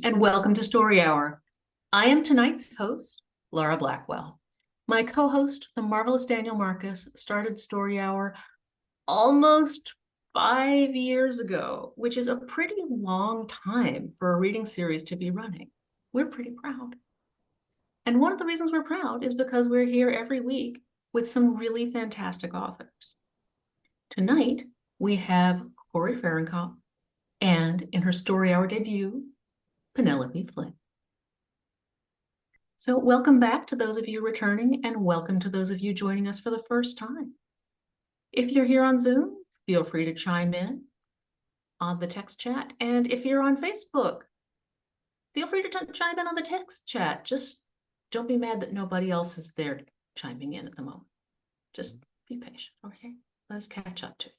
and welcome to Story Hour. I am tonight's host, Laura Blackwell. My co-host, the marvelous Daniel Marcus, started Story Hour almost 5 years ago, which is a pretty long time for a reading series to be running. We're pretty proud. And one of the reasons we're proud is because we're here every week with some really fantastic authors. Tonight, we have Corey Farrenkopf and in her Story Hour debut, Penelope Flynn. So welcome back to those of you returning and welcome to those of you joining us for the first time. If you're here on Zoom, feel free to chime in on the text chat. And if you're on Facebook, feel free to chime in on the text chat. Just don't be mad that nobody else is there chiming in at the moment. Just be patient, okay? Let's catch up to it.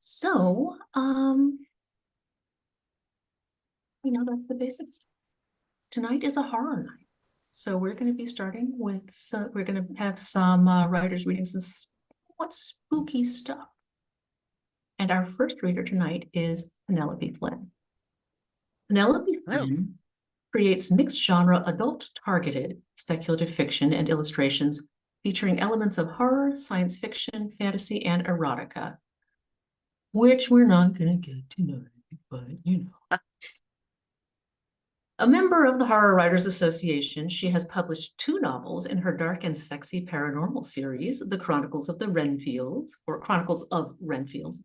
So, that's the basics. Tonight is a horror night. So we're going to be starting with, we're going to have some writers reading some somewhat spooky stuff. And our first reader tonight is Penelope Flynn. Penelope Flynn creates mixed genre, adult targeted speculative fiction and illustrations featuring elements of horror, science fiction, fantasy, and erotica, which we're not going to get tonight, but you know. A member of the Horror Writers Association, she has published 2 novels in her dark and sexy paranormal series, The Chronicles of Renfields,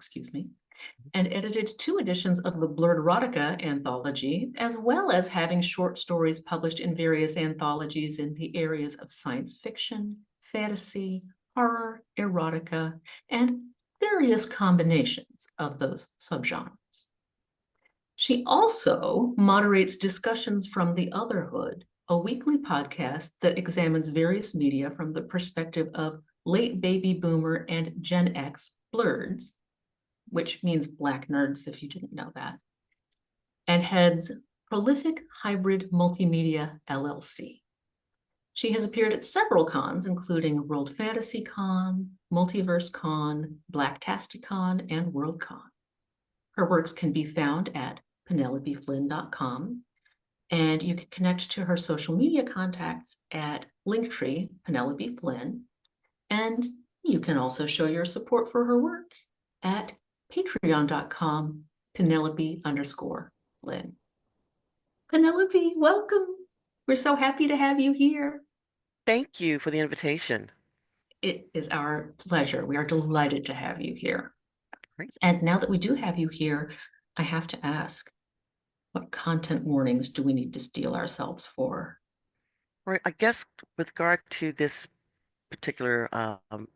and edited 2 editions of the Blurred Erotica anthology, as well as having short stories published in various anthologies in the areas of science fiction, fantasy, horror, erotica, and various combinations of those subgenres. She also moderates Discussions from the Otherhood, a weekly podcast that examines various media from the perspective of late baby boomer and Gen X blurreds, which means Black nerds if you didn't know that, and heads Prolific Hybrid Multimedia LLC. She has appeared at several cons, including World Fantasy Con, Multiverse Con, Blacktasticon, and WorldCon. Her works can be found at penelopeflynn.com, and you can connect to her social media contacts at Linktree Penelope Flynn, and you can also show your support for her work at patreon.com Penelope_Flynn. Penelope, welcome. We're so happy to have you here. Thank you for the invitation. It is our pleasure. We are delighted to have you here. Great. And now that we do have you here, I have to ask, what content warnings do we need to steel ourselves for? Right, I guess with regard to this particular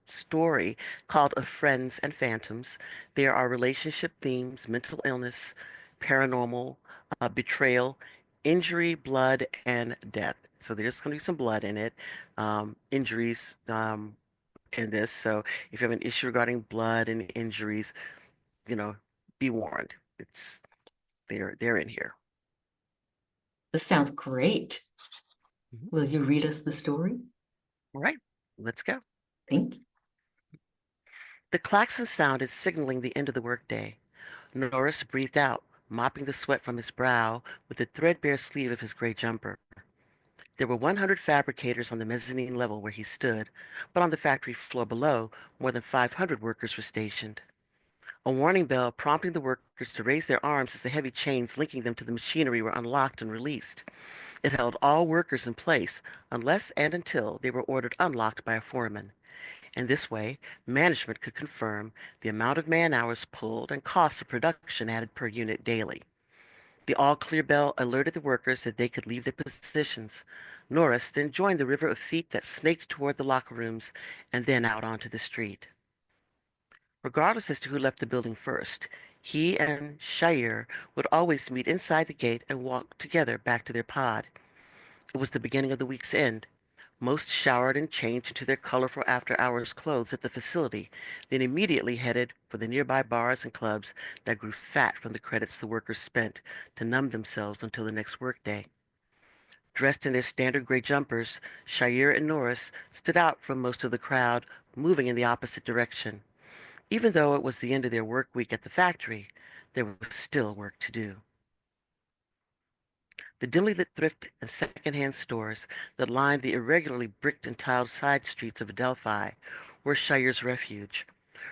story called Of Friends and Phantoms, there are relationship themes, mental illness, paranormal, betrayal, injury, blood, and death. So there's going to be some blood in it, injuries in this. So if you have an issue regarding blood and injuries, be warned. They're in here. This sounds great. Will you read us the story? All right, let's go. Thank you. The klaxon sounded, signaling the end of the workday. Norris breathed out, mopping the sweat from his brow with the threadbare sleeve of his gray jumper. There were 100 fabricators on the mezzanine level where he stood, but on the factory floor below, more than 500 workers were stationed. A warning bell prompting the workers to raise their arms as the heavy chains linking them to the machinery were unlocked and released. It held all workers in place unless and until they were ordered unlocked by a foreman. In this way, management could confirm the amount of man-hours pulled and costs of production added per unit daily. The all-clear bell alerted the workers that they could leave their positions. Norris then joined the river of feet that snaked toward the locker rooms and then out onto the street. Regardless as to who left the building first, he and Shair would always meet inside the gate and walk together back to their pod. It was the beginning of the week's end. Most showered and changed into their colorful after-hours clothes at the facility, then immediately headed for the nearby bars and clubs that grew fat from the credits the workers spent to numb themselves until the next workday. Dressed in their standard gray jumpers, Shair and Norris stood out from most of the crowd, moving in the opposite direction. Even though it was the end of their work week at the factory, there was still work to do. The dimly lit thrift and second-hand stores that lined the irregularly bricked and tiled side streets of Adelphi were Shire's refuge.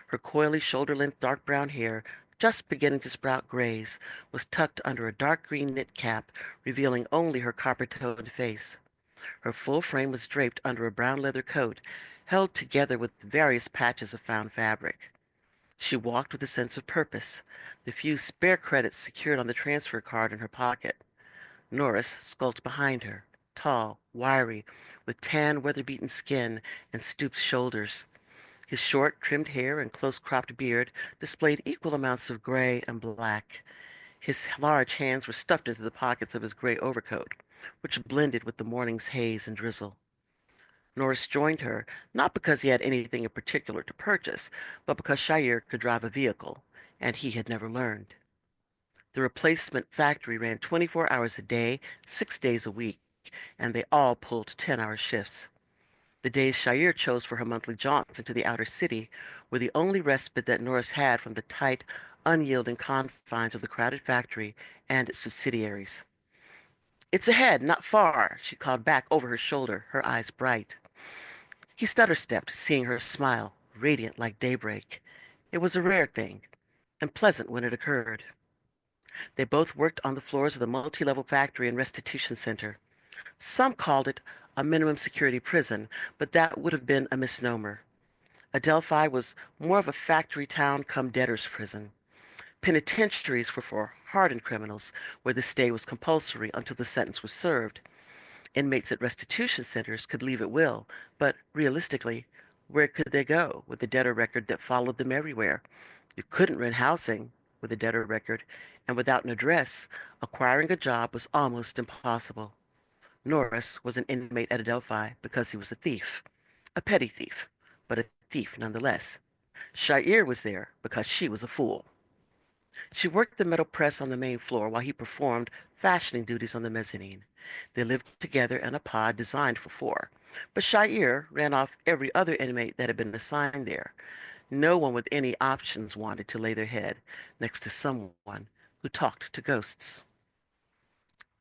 Her coily, shoulder-length dark brown hair, just beginning to sprout grays, was tucked under a dark green knit cap, revealing only her copper-toned face. Her full frame was draped under a brown leather coat, held together with various patches of found fabric. She walked with a sense of purpose, the few spare credits secured on the transfer card in her pocket. Norris skulked behind her, tall, wiry, with tan, weather-beaten skin and stooped shoulders. His short, trimmed hair and close-cropped beard displayed equal amounts of gray and black. His large hands were stuffed into the pockets of his gray overcoat, which blended with the morning's haze and drizzle. Norris joined her, not because he had anything in particular to purchase, but because Shire could drive a vehicle, and he had never learned. The replacement factory ran 24 hours a day, 6 days a week, and they all pulled 10-hour shifts. The days Shire chose for her monthly jaunts into the outer city were the only respite that Norris had from the tight, unyielding confines of the crowded factory and its subsidiaries. "It's ahead, not far," she called back over her shoulder, her eyes bright. He stutter-stepped, seeing her smile, radiant like daybreak. It was a rare thing, and pleasant when it occurred. They both worked on the floors of the multi-level factory and restitution center. Some called it a minimum security prison, but that would have been a misnomer. Adelphi was more of a factory town come debtor's prison. Penitentiaries were for hardened criminals, where the stay was compulsory until the sentence was served. Inmates at restitution centers could leave at will, but realistically, where could they go with a debtor record that followed them everywhere? You couldn't rent housing with a debtor record, and without an address, acquiring a job was almost impossible. Norris was an inmate at Adelphi because he was a thief, a petty thief, but a thief nonetheless. Shire was there because she was a fool. She worked the metal press on the main floor while he performed fashioning duties on the mezzanine. They lived together in a pod designed for four, but Shire ran off every other inmate that had been assigned there. No one with any options wanted to lay their head next to someone who talked to ghosts.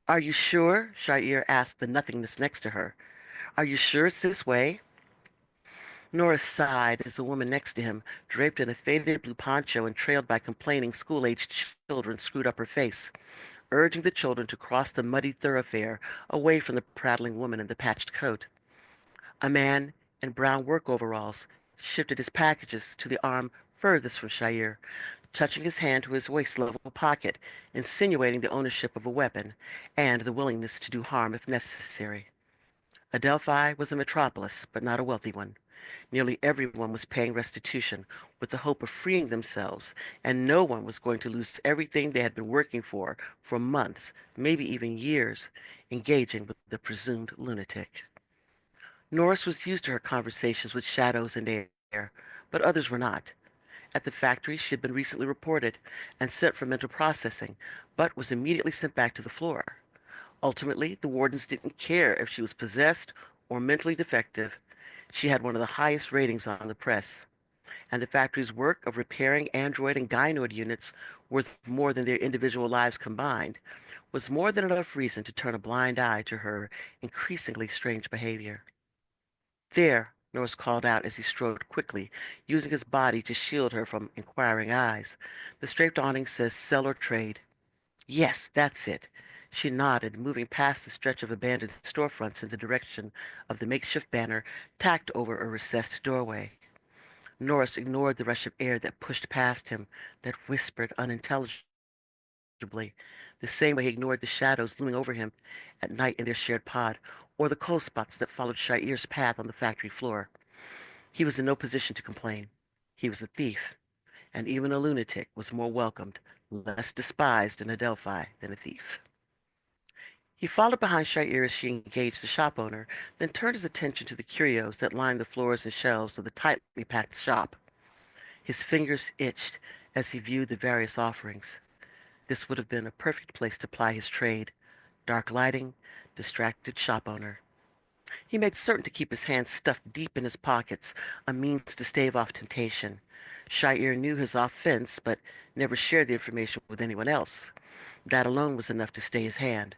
"Are you sure?" Shire asked the nothingness next to her. "Are you sure it's this way?" Norris sighed as the woman next to him, draped in a faded blue poncho and trailed by complaining school-aged children, screwed up her face, urging the children to cross the muddy thoroughfare away from the prattling woman in the patched coat. A man in brown work overalls shifted his packages to the arm furthest from Shire, touching his hand to his waist-level pocket, insinuating the ownership of a weapon and the willingness to do harm if necessary. Adelphi was a metropolis, but not a wealthy one. Nearly everyone was paying restitution with the hope of freeing themselves, and no one was going to lose everything they had been working for months, maybe even years, engaging with the presumed lunatic. Norris was used to her conversations with shadows and air, but others were not. At the factory, she had been recently reported and sent for mental processing, but was immediately sent back to the floor. Ultimately, the wardens didn't care if she was possessed or mentally defective. She had one of the highest ratings on the press, and the factory's work of repairing android and gynoid units, worth more than their individual lives combined, was more than enough reason to turn a blind eye to her increasingly strange behavior. "There," Norris called out as he strode quickly, using his body to shield her from inquiring eyes. "The striped awning says sell or trade." "Yes, that's it." She nodded, moving past the stretch of abandoned storefronts in the direction of the makeshift banner tacked over a recessed doorway. Norris ignored the rush of air that pushed past him, that whispered unintelligibly, the same way he ignored the shadows looming over him at night in their shared pod, or the cold spots that followed Shire's path on the factory floor. He was in no position to complain. He was a thief, and even a lunatic was more welcomed, less despised in Adelphi than a thief. He followed behind Shire as she engaged the shop owner, then turned his attention to the curios that lined the floors and shelves of the tightly packed shop. His fingers itched as he viewed the various offerings. This would have been a perfect place to ply his trade. Dark lighting, distracted shop owner. He made certain to keep his hands stuffed deep in his pockets, a means to stave off temptation. Shire knew his offense, but never shared the information with anyone else. That alone was enough to stay his hand.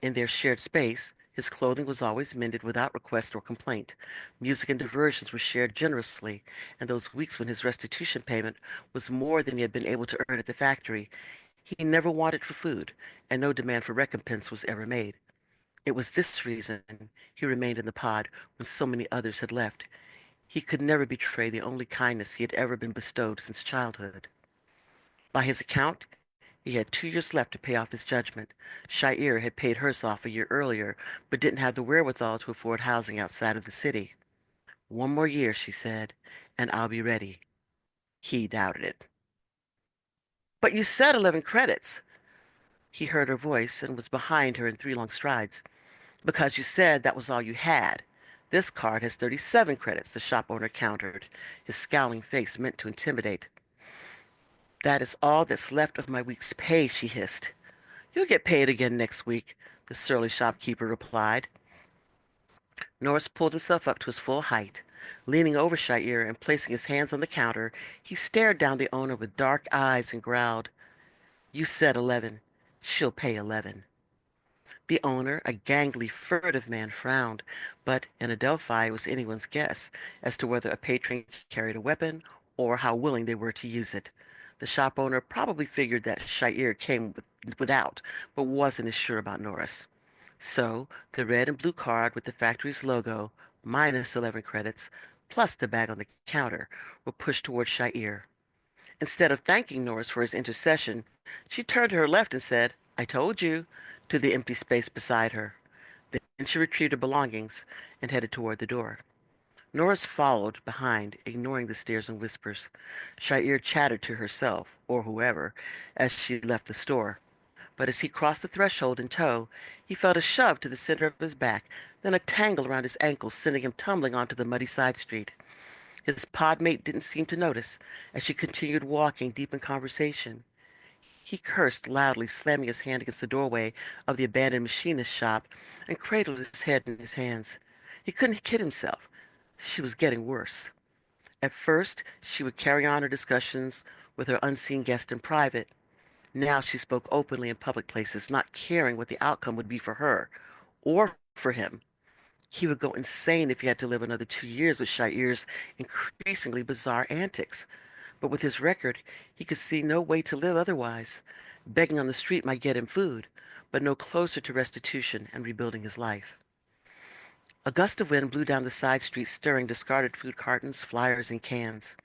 In their shared space, his clothing was always mended without request or complaint. Music and diversions were shared generously, and those weeks when his restitution payment was more than he had been able to earn at the factory, he never wanted for food, and no demand for recompense was ever made. It was this reason he remained in the pod when so many others had left. He could never betray the only kindness he had ever been bestowed since childhood. By his account, he had 2 years left to pay off his judgment. Shair had paid hers off a year earlier, but didn't have the wherewithal to afford housing outside of the city. "One more year," she said, "and I'll be ready." He doubted it. "But you said 11 credits." He heard her voice and was behind her in 3 long strides. "Because you said that was all you had. This card has 37 credits," the shop owner countered, his scowling face meant to intimidate. "That is all that's left of my week's pay," she hissed. "You'll get paid again next week," the surly shopkeeper replied. Norris pulled himself up to his full height. Leaning over Shair and placing his hands on the counter, he stared down the owner with dark eyes and growled, "You said 11. She'll pay 11." The owner, a gangly, furtive man, frowned, but in Adelphi it was anyone's guess as to whether a patron carried a weapon or how willing they were to use it. The shop owner probably figured that Shair came without, but wasn't as sure about Norris. So the red and blue card with the factory's logo, minus 11 credits, plus the bag on the counter, were pushed toward Shair. Instead of thanking Norris for his intercession, she turned to her left and said, "I told you," to the empty space beside her. Then she retrieved her belongings and headed toward the door. Norris followed behind, ignoring the stares and whispers. Shair chattered to herself, or whoever, as she left the store. But as he crossed the threshold in tow, he felt a shove to the center of his back, then a tangle around his ankles, sending him tumbling onto the muddy side street. His podmate didn't seem to notice, as she continued walking deep in conversation. He cursed loudly, slamming his hand against the doorway of the abandoned machinist shop, and cradled his head in his hands. He couldn't kid himself. She was getting worse. At first, she would carry on her discussions with her unseen guest in private. Now she spoke openly in public places, not caring what the outcome would be for her or for him. He would go insane if he had to live another 2 years with Shair's increasingly bizarre antics. But with his record, he could see no way to live otherwise. Begging on the street might get him food, but no closer to restitution and rebuilding his life. A gust of wind blew down the side street, stirring discarded food cartons, flyers, and cans.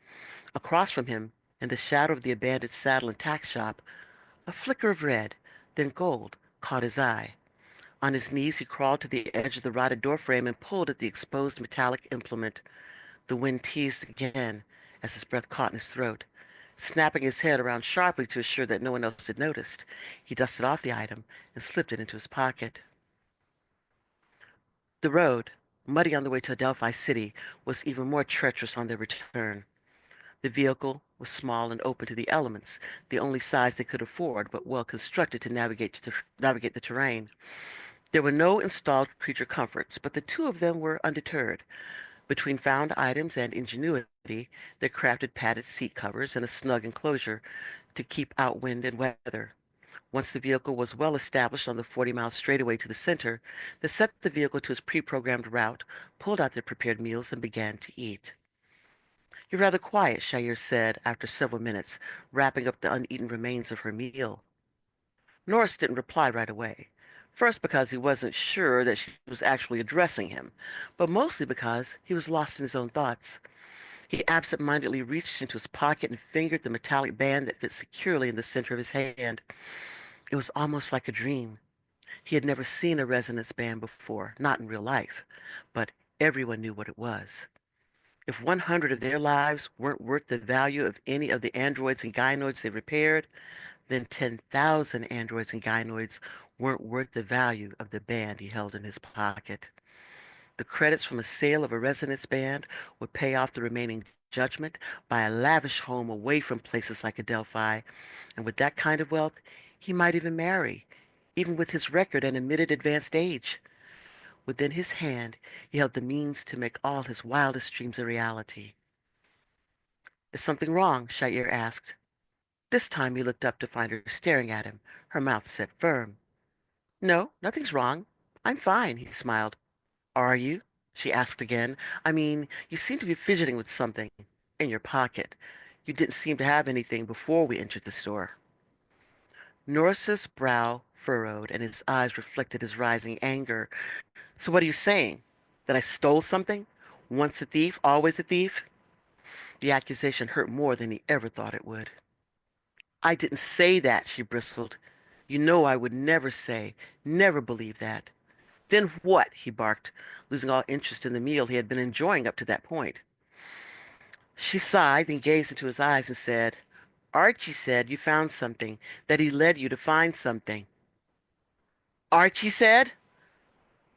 Across from him, in the shadow of the abandoned saddle and tack shop, a flicker of red, then gold, caught his eye. On his knees, he crawled to the edge of the rotted doorframe and pulled at the exposed metallic implement. The wind teased again as his breath caught in his throat. Snapping his head around sharply to assure that no one else had noticed, he dusted off the item and slipped it into his pocket. The road, muddy on the way to Adelphi City, was even more treacherous on their return. The vehicle was small and open to the elements, the only size they could afford, but well constructed to navigate the terrain. There were no installed creature comforts, but the two of them were undeterred. Between found items and ingenuity, they crafted padded seat covers and a snug enclosure to keep out wind and weather. Once the vehicle was well established on the 40-mile straightaway to the center, they set the vehicle to its pre-programmed route, pulled out their prepared meals, and began to eat. "You're rather quiet," Shair said after several minutes, wrapping up the uneaten remains of her meal. Norris didn't reply right away. First because he wasn't sure that she was actually addressing him, but mostly because he was lost in his own thoughts. He absent-mindedly reached into his pocket and fingered the metallic band that fit securely in the center of his hand. It was almost like a dream. He had never seen a resonance band before, not in real life, but everyone knew what it was. If 100 of their lives weren't worth the value of any of the androids and gynoids they repaired, then 10,000 androids and gynoids weren't worth the value of the band he held in his pocket. The credits from a sale of a resonance band would pay off the remaining judgment, buy a lavish home away from places like Adelphi, and with that kind of wealth, he might even marry, even with his record and admitted advanced age. Within his hand, he held the means to make all his wildest dreams a reality. "Is something wrong?" Shair asked. This time he looked up to find her staring at him, her mouth set firm. No, nothing's wrong. I'm fine, he smiled. Are you? She asked again. I mean, you seem to be fidgeting with something in your pocket. You didn't seem to have anything before we entered the store. Norris's brow furrowed and his eyes reflected his rising anger. So what are you saying? That I stole something? Once a thief, always a thief? The accusation hurt more than he ever thought it would. I didn't say that, she bristled. You know I would never say, never believe that. Then what? He barked, losing all interest in the meal he had been enjoying up to that point. She sighed, then gazed into his eyes and said, Archie said you found something, that he led you to find something. Archie said?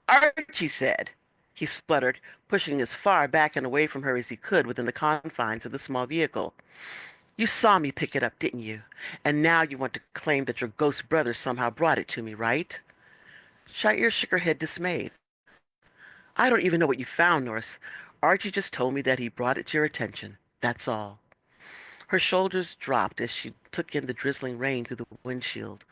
Archie said, he spluttered, pushing as far back and away from her as he could within the confines of the small vehicle. You saw me pick it up, didn't you? And now you want to claim that your ghost brother somehow brought it to me, right? Shair shook her head dismayed. I don't even know what you found, Norris. Archie just told me that he brought it to your attention. That's all. Her shoulders dropped as she took in the drizzling rain through the windshield.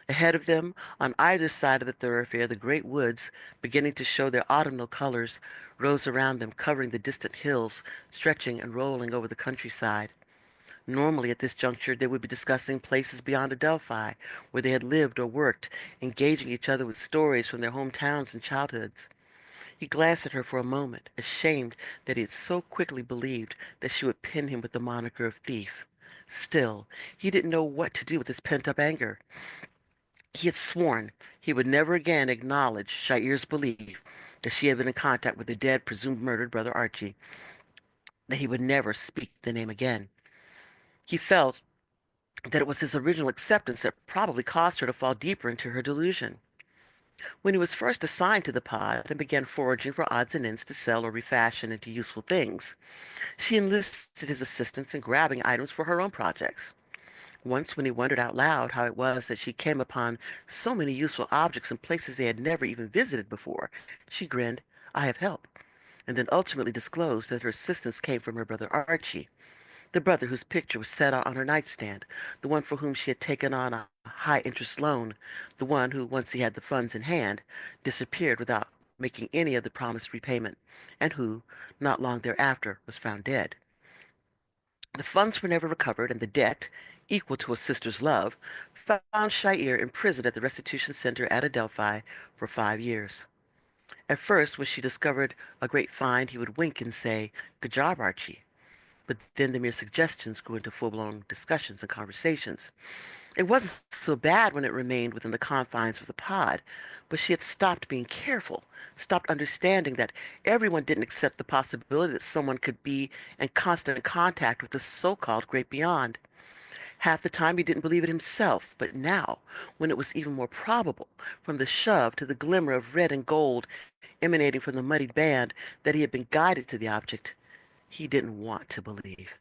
Ahead of them, on either side of the thoroughfare, the great woods, beginning to show their autumnal colors, rose around them, covering the distant hills, stretching and rolling over the countryside. Normally, at this juncture, they would be discussing places beyond Adelphi, where they had lived or worked, engaging each other with stories from their hometowns and childhoods. He glanced at her for a moment, ashamed that he had so quickly believed that she would pin him with the moniker of thief. Still, he didn't know what to do with his pent-up anger. He had sworn he would never again acknowledge Shair's belief that she had been in contact with the dead, presumed murdered brother Archie, that he would never speak the name again. He felt that it was his original acceptance that probably caused her to fall deeper into her delusion. When he was first assigned to the pod and began foraging for odds and ends to sell or refashion into useful things, she enlisted his assistance in grabbing items for her own projects. Once, when he wondered out loud how it was that she came upon so many useful objects in places they had never even visited before, she grinned, I have help, and then ultimately disclosed that her assistance came from her brother Archie, the brother whose picture was set out on her nightstand, the one for whom she had taken on a high-interest loan, the one who, once he had the funds in hand, disappeared without making any of the promised repayment, and who, not long thereafter, was found dead. The funds were never recovered, and the debt, equal to a sister's love, found Shair imprisoned at the restitution center at Adelphi for 5 years. At first, when she discovered a great find, he would wink and say, Good job, Archie. But then the mere suggestions grew into full-blown discussions and conversations. It wasn't so bad when it remained within the confines of the pod, but she had stopped being careful, stopped understanding that everyone didn't accept the possibility that someone could be in constant contact with the so-called great beyond. Half the time he didn't believe it himself, but now, when it was even more probable, from the shove to the glimmer of red and gold emanating from the muddied band, that he had been guided to the object, he didn't want to believe.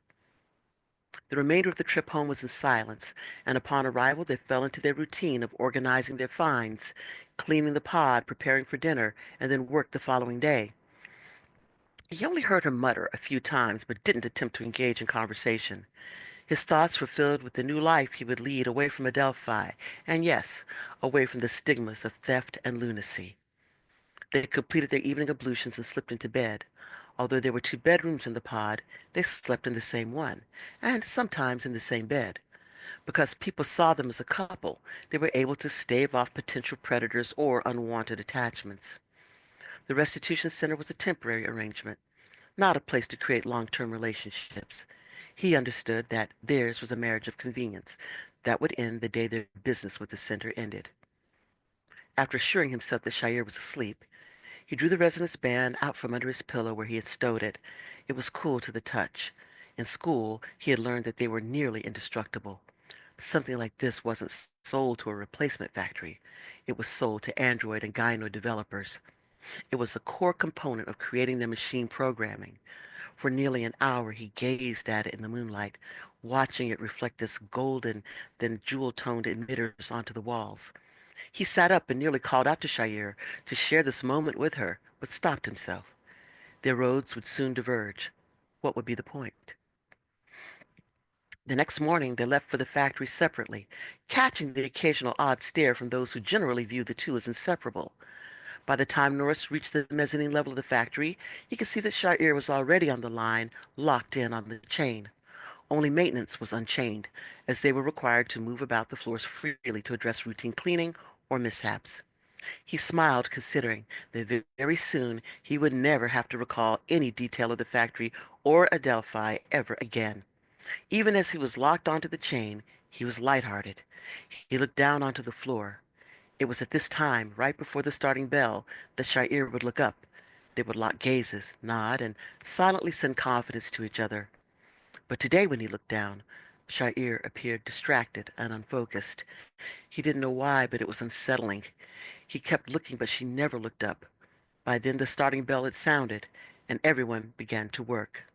The remainder of the trip home was in silence, and upon arrival they fell into their routine of organizing their finds, cleaning the pod, preparing for dinner, and then work the following day. He only heard her mutter a few times, but didn't attempt to engage in conversation. His thoughts were filled with the new life he would lead away from Adelphi, and yes, away from the stigmas of theft and lunacy. They completed their evening ablutions and slipped into bed. Although there were two bedrooms in the pod, they slept in the same one, and sometimes in the same bed. Because people saw them as a couple, they were able to stave off potential predators or unwanted attachments. The restitution center was a temporary arrangement, not a place to create long-term relationships. He understood that theirs was a marriage of convenience that would end the day their business with the center ended. After assuring himself that Shair was asleep, he drew the resonance band out from under his pillow where he had stowed it. It was cool to the touch. In school, he had learned that they were nearly indestructible. Something like this wasn't sold to a replacement factory. It was sold to Android and Gyno developers. It was a core component of creating their machine programming. For nearly an hour he gazed at it in the moonlight, watching it reflect its golden, then jewel-toned emitters onto the walls. He sat up and nearly called out to Shair to share this moment with her, but stopped himself. Their roads would soon diverge. What would be the point? The next morning they left for the factory separately, catching the occasional odd stare from those who generally viewed the two as inseparable. By the time Norris reached the mezzanine level of the factory, he could see that Sha'ir was already on the line, locked in on the chain. Only maintenance was unchained, as they were required to move about the floors freely to address routine cleaning or mishaps. He smiled, considering that very soon he would never have to recall any detail of the factory or Adelphi ever again. Even as he was locked onto the chain, he was lighthearted. He looked down onto the floor. It was at this time, right before the starting bell, that Sha'ir would look up. They would lock gazes, nod, and silently send confidence to each other. But today when he looked down, Sha'ir appeared distracted and unfocused. He didn't know why, but it was unsettling. He kept looking, but she never looked up. By then the starting bell had sounded, and everyone began to work.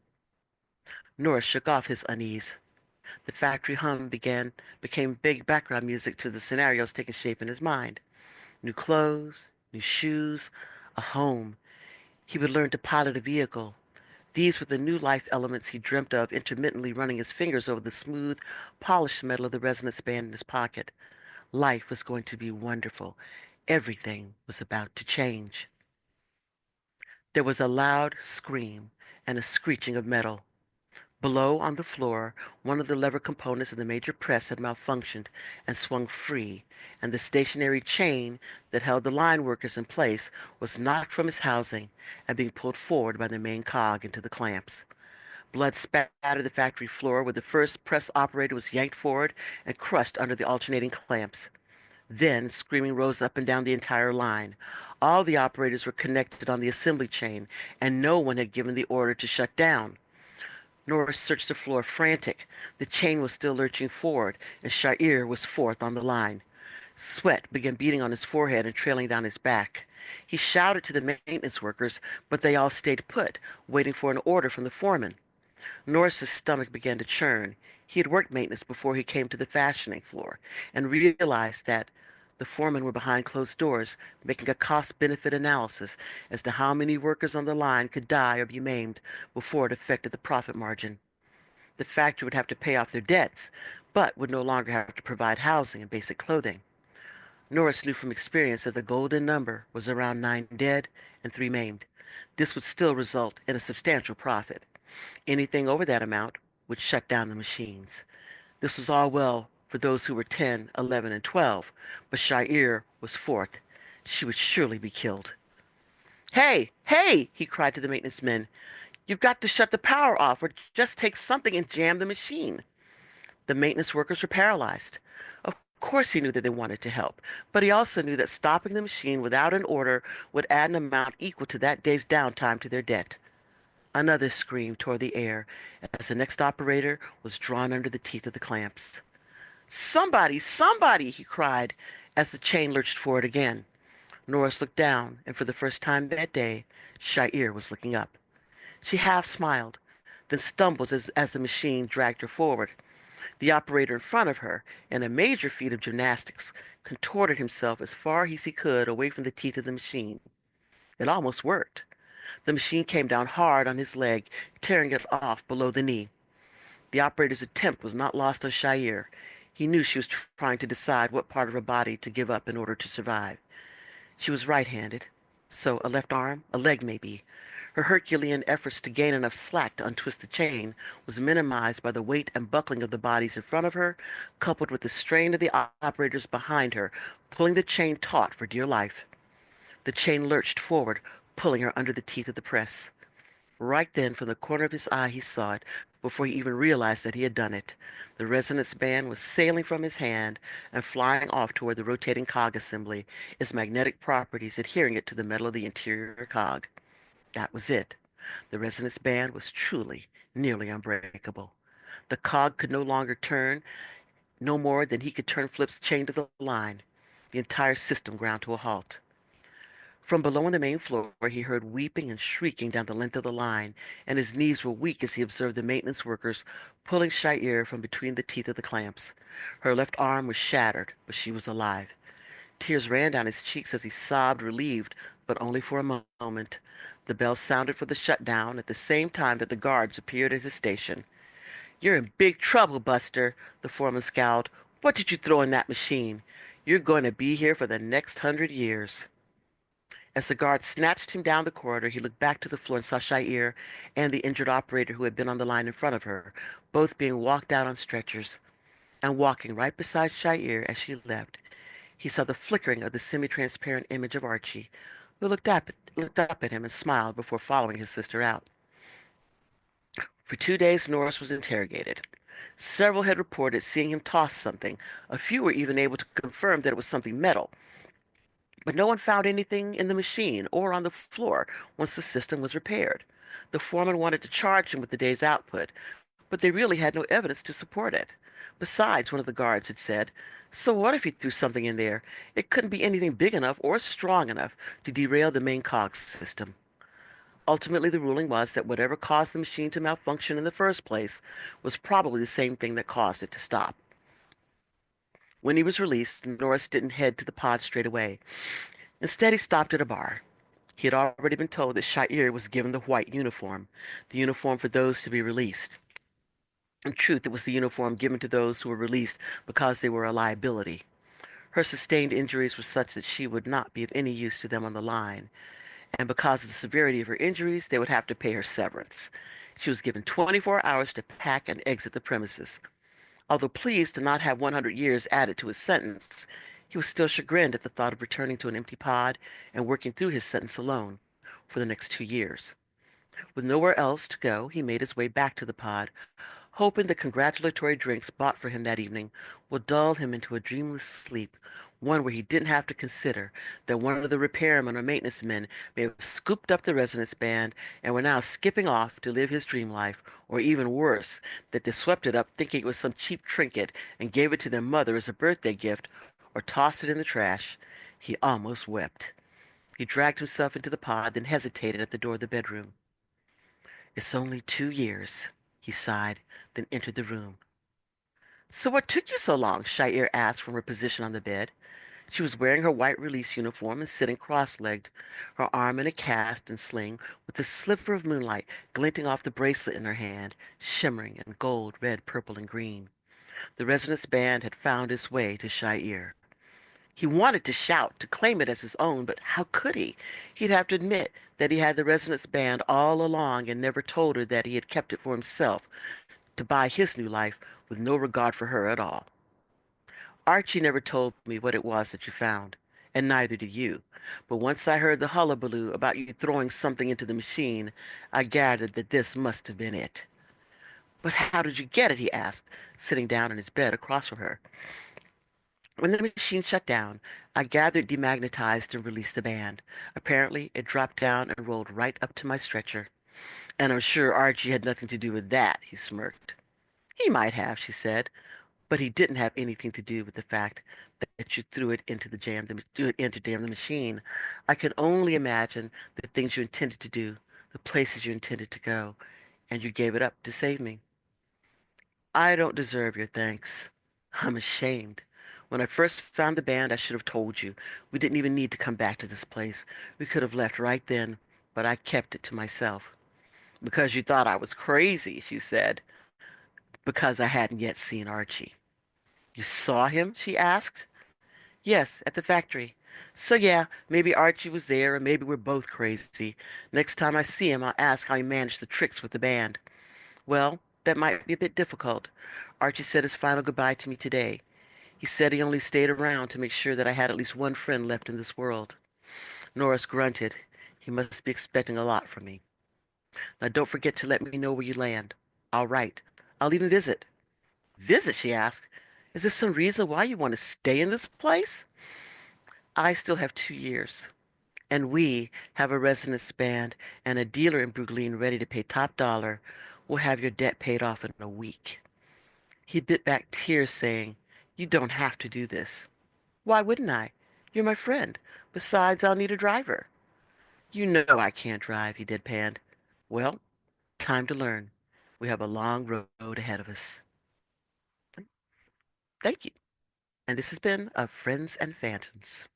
Norris shook off his unease. The factory hum became big background music to the scenarios taking shape in his mind. New clothes, new shoes, a home. He would learn to pilot a vehicle. These were the new life elements he dreamt of, intermittently running his fingers over the smooth, polished metal of the resonance band in his pocket. Life was going to be wonderful. Everything was about to change. There was a loud scream and a screeching of metal. Below, on the floor, one of the lever components of the major press had malfunctioned and swung free, and the stationary chain that held the line workers in place was knocked from its housing and being pulled forward by the main cog into the clamps. Blood spattered the factory floor where the first press operator was yanked forward and crushed under the alternating clamps. Then screaming rose up and down the entire line. All the operators were connected on the assembly chain, and no one had given the order to shut down. Norris searched the floor, frantic. The chain was still lurching forward, and Sha'ir was fourth on the line. Sweat began beading on his forehead and trailing down his back. He shouted to the maintenance workers, but they all stayed put, waiting for an order from the foreman. Norris's stomach began to churn. He had worked maintenance before he came to the fashioning floor, and realized that the foremen were behind closed doors, making a cost-benefit analysis as to how many workers on the line could die or be maimed before it affected the profit margin. The factory would have to pay off their debts, but would no longer have to provide housing and basic clothing. Norris knew from experience that the golden number was around 9 dead and 3 maimed. This would still result in a substantial profit. Anything over that amount would shut down the machines. This was all well for those who were 10, 11, and 12, but Sha'ir was fourth. She would surely be killed. Hey, hey, he cried to the maintenance men. You've got to shut the power off or just take something and jam the machine. The maintenance workers were paralyzed. Of course he knew that they wanted to help, but he also knew that stopping the machine without an order would add an amount equal to that day's downtime to their debt. Another scream tore the air as the next operator was drawn under the teeth of the clamps. Somebody, somebody, he cried as the chain lurched forward again. Norris looked down, and for the first time that day, Sha'ir was looking up. She half smiled, then stumbled as the machine dragged her forward. The operator in front of her, in a major feat of gymnastics, contorted himself as far as he could away from the teeth of the machine. It almost worked. The machine came down hard on his leg, tearing it off below the knee. The operator's attempt was not lost on Sha'ir. He knew she was trying to decide what part of her body to give up in order to survive. She was right-handed, so a left arm, a leg maybe. Her Herculean efforts to gain enough slack to untwist the chain was minimized by the weight and buckling of the bodies in front of her, coupled with the strain of the operators behind her, pulling the chain taut for dear life. The chain lurched forward, pulling her under the teeth of the press. Right then, from the corner of his eye, he saw it, before he even realized that he had done it. The resonance band was sailing from his hand and flying off toward the rotating cog assembly, its magnetic properties adhering it to the metal of the interior cog. That was it. The resonance band was truly, nearly unbreakable. The cog could no longer turn, no more than he could turn Flip's chain to the line. The entire system ground to a halt. From below on the main floor, he heard weeping and shrieking down the length of the line, and his knees were weak as he observed the maintenance workers pulling Sha'ir from between the teeth of the clamps. Her left arm was shattered, but she was alive. Tears ran down his cheeks as he sobbed, relieved, but only for a moment. The bell sounded for the shutdown at the same time that the guards appeared at his station. You're in big trouble, Buster, the foreman scowled. What did you throw in that machine? You're going to be here for the next 100 years. As the guard snatched him down the corridor, he looked back to the floor and saw Shair and the injured operator who had been on the line in front of her, both being walked out on stretchers. And walking right beside Shair as she left, he saw the flickering of the semi-transparent image of Archie, who looked up at him and smiled before following his sister out. For 2 days, Norris was interrogated. Several had reported seeing him toss something. A few were even able to confirm that it was something metal. But no one found anything in the machine or on the floor once the system was repaired. The foreman wanted to charge him with the day's output, but they really had no evidence to support it. Besides, one of the guards had said, so what if he threw something in there? It couldn't be anything big enough or strong enough to derail the main cogs system. Ultimately, the ruling was that whatever caused the machine to malfunction in the first place was probably the same thing that caused it to stop. When he was released, Norris didn't head to the pod straight away. Instead, he stopped at a bar. He had already been told that Shair was given the uniform for those to be released. In truth, it was the uniform given to those who were released because they were a liability. Her sustained injuries were such that she would not be of any use to them on the line, and because of the severity of her injuries, they would have to pay her severance. She was given 24 hours to pack and exit the premises. Although pleased to not have 100 years added to his sentence, he was still chagrined at the thought of returning to an empty pod and working through his sentence alone for the next 2 years. With nowhere else to go, he made his way back to the pod, hoping the congratulatory drinks bought for him that evening would dull him into a dreamless sleep, one where he didn't have to consider that one of the repairmen or maintenance men may have scooped up the resonance band and were now skipping off to live his dream life, or even worse, that they swept it up thinking it was some cheap trinket and gave it to their mother as a birthday gift, or tossed it in the trash. He almost wept. He dragged himself into the pod, then hesitated at the door of the bedroom. It's only 2 years, he sighed, then entered the room. So what took you so long? Shair asked from her position on the bed. She was wearing her white release uniform and sitting cross-legged, her arm in a cast and sling, with a sliver of moonlight glinting off the bracelet in her hand, shimmering in gold, red, purple, and green. The resonance band had found its way to Shair. He wanted to shout, to claim it as his own, but how could he? He'd have to admit that he had the resonance band all along and never told her that he had kept it for himself, to buy his new life with no regard for her at all. Archie never told me what it was that you found, and neither did you. But once I heard the hullabaloo about you throwing something into the machine, I gathered that this must have been it. But how did you get it? He asked, sitting down in his bed across from her. When the machine shut down, I gathered demagnetized and released the band. Apparently, it dropped down and rolled right up to my stretcher. And I'm sure Archie had nothing to do with that, he smirked. He might have, she said, but he didn't have anything to do with the fact that you threw it in to jam the machine. I can only imagine the things you intended to do, the places you intended to go, and you gave it up to save me. I don't deserve your thanks. I'm ashamed. When I first found the band, I should have told you. We didn't even need to come back to this place. We could have left right then, but I kept it to myself. Because you thought I was crazy, she said, because I hadn't yet seen Archie. You saw him? She asked. Yes, at the factory. So yeah, maybe Archie was there, or maybe we're both crazy. Next time I see him, I'll ask how he managed the tricks with the band. Well, that might be a bit difficult. Archie said his final goodbye to me today. He said he only stayed around to make sure that I had at least one friend left in this world. Norris grunted. He must be expecting a lot from me. Now don't forget to let me know where you land. All right. I'll even visit. Visit, she asked. Is there some reason why you want to stay in this place? I still have 2 years. And we have a resonance band and a dealer in Brooklyn ready to pay top dollar. We'll have your debt paid off in a week. He bit back tears, saying, You don't have to do this. Why wouldn't I? You're my friend. Besides, I'll need a driver. You know I can't drive, he deadpanned. Well, time to learn. We have a long road ahead of us. Thank you. And this has been of Friends and Phantoms.